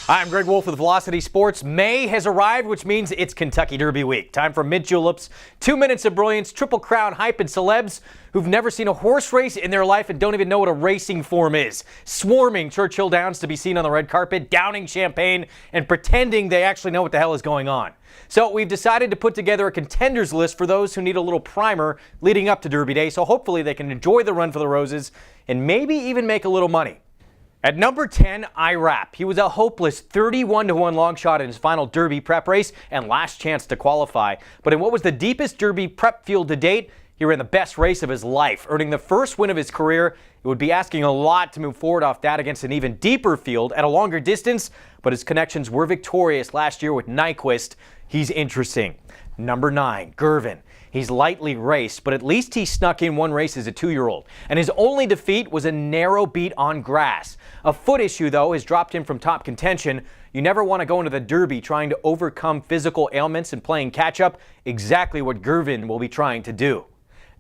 Hi, I'm Greg Wolf with Velocity Sports. May has arrived, which means it's Kentucky Derby week. Time for mid-juleps, 2 minutes of brilliance, triple crown hype, and celebs who've never seen a horse race in their life and don't even know what a racing form is. Swarming Churchill Downs to be seen on the red carpet, downing champagne, and pretending they actually know what the hell is going on. So we've decided to put together a contenders list for those who need a little primer leading up to Derby Day, so hopefully they can enjoy the run for the roses and maybe even make a little money. At number 10, IRAP. He was a hopeless 31-1 long shot in his final Derby prep race and last chance to qualify. But in what was the deepest Derby prep field to date, he ran the best race of his life, earning the first win of his career. It would be asking a lot to move forward off that against an even deeper field at a longer distance, but his connections were victorious last year with Nyquist. He's interesting. Number 9, Girvin. He's lightly raced, but at least he snuck in one race as a 2-year-old. And his only defeat was a narrow beat on grass. A foot issue, though, has dropped him from top contention. You never want to go into the Derby trying to overcome physical ailments and playing catch-up. Exactly what Girvin will be trying to do.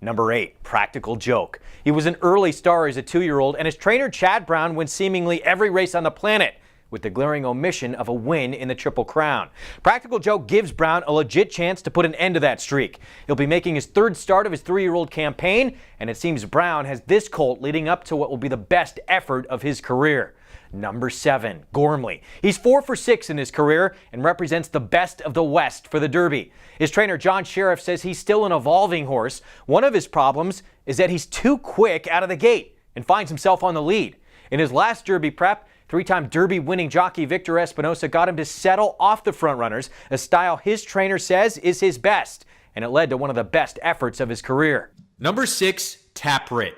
Number 8, Practical Joke. He was an early star as a 2-year-old, and his trainer Chad Brown wins seemingly every race on the planet, with the glaring omission of a win in the Triple Crown. Practical Joke gives Brown a legit chance to put an end to that streak. He'll be making his third start of his 3-year-old campaign, and it seems Brown has this colt leading up to what will be the best effort of his career. Number 7, Gormley. He's 4 for 6 in his career and represents the best of the West for the Derby. His trainer John Sheriff says he's still an evolving horse. One of his problems is that he's too quick out of the gate and finds himself on the lead. In his last Derby prep, 3-time Derby winning jockey Victor Espinosa got him to settle off the frontrunners, a style his trainer says is his best, and it led to one of the best efforts of his career. Number 6, Tapwrit.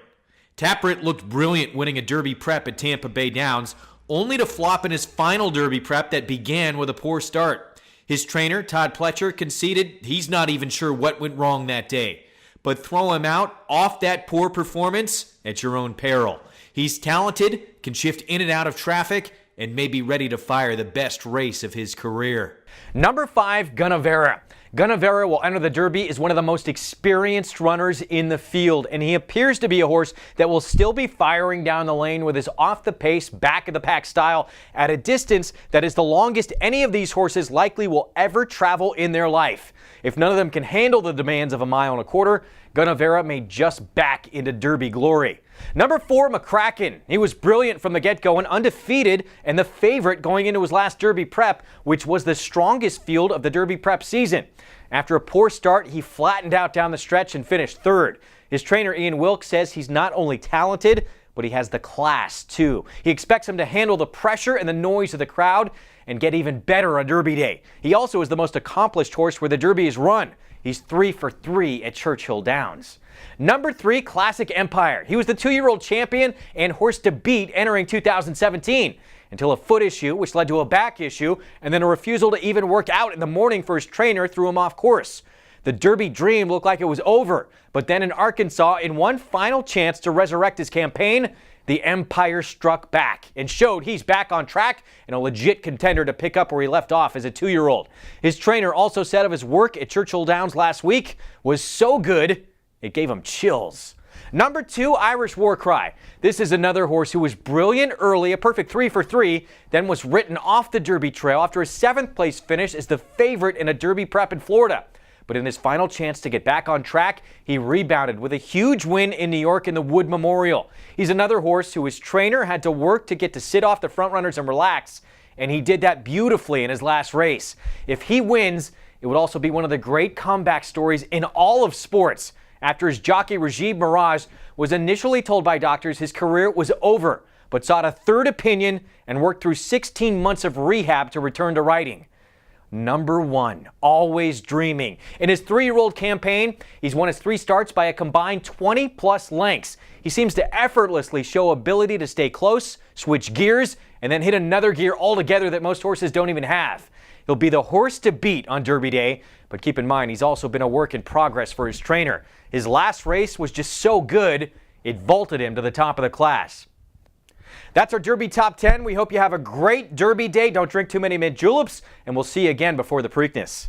Tapwrit looked brilliant winning a Derby prep at Tampa Bay Downs, only to flop in his final Derby prep that began with a poor start. His trainer, Todd Pletcher, conceded he's not even sure what went wrong that day. But throw him out off that poor performance at your own peril. He's talented, can shift in and out of traffic, and may be ready to fire the best race of his career. Number 5, Gunnevera. Gunnevera will enter the Derby as one of the most experienced runners in the field, and he appears to be a horse that will still be firing down the lane with his off-the-pace, back-of-the-pack style at a distance that is the longest any of these horses likely will ever travel in their life. If none of them can handle the demands of 1.25 miles, Gunnevera may just back into Derby glory. Number 4, McCraken. He was brilliant from the get-go and undefeated and the favorite going into his last Derby prep, which was the strongest field of the Derby prep season. After a poor start, he flattened out down the stretch and finished 3rd. His trainer Ian Wilkes says he's not only talented, but he has the class too. He expects him to handle the pressure and the noise of the crowd and get even better on Derby Day. He also is the most accomplished horse where the Derby is run. He's 3 for 3 at Churchill Downs. Number 3, Classic Empire. He was the 2-year-old champion and horse to beat entering 2017 until a foot issue, which led to a back issue, and then a refusal to even work out in the morning for his trainer threw him off course. The Derby dream looked like it was over, but then in Arkansas, in one final chance to resurrect his campaign, the Empire struck back and showed he's back on track and a legit contender to pick up where he left off as a 2-year-old. His trainer also said of his work at Churchill Downs last week was so good, it gave him chills. Number 2, Irish Warcry. This is another horse who was brilliant early, a perfect 3 for 3, then was written off the Derby trail after a 7th place finish as the favorite in a Derby prep in Florida. But in his final chance to get back on track, he rebounded with a huge win in New York in the Wood Memorial. He's another horse who his trainer had to work to get to sit off the frontrunners and relax, and he did that beautifully in his last race. If he wins, it would also be one of the great comeback stories in all of sports. After his jockey Rajiv Mirage was initially told by doctors his career was over, but sought a third opinion and worked through 16 months of rehab to return to riding. Number 1, Always Dreaming. In his 3-year-old campaign, he's won his 3 starts by a combined 20-plus lengths. He seems to effortlessly show ability to stay close, switch gears, and then hit another gear altogether that most horses don't even have. He'll be the horse to beat on Derby Day, but keep in mind he's also been a work in progress for his trainer. His last race was just so good, it vaulted him to the top of the class. That's our Derby Top 10. We hope you have a great Derby Day. Don't drink too many mid-juleps, and we'll see you again before the Preakness.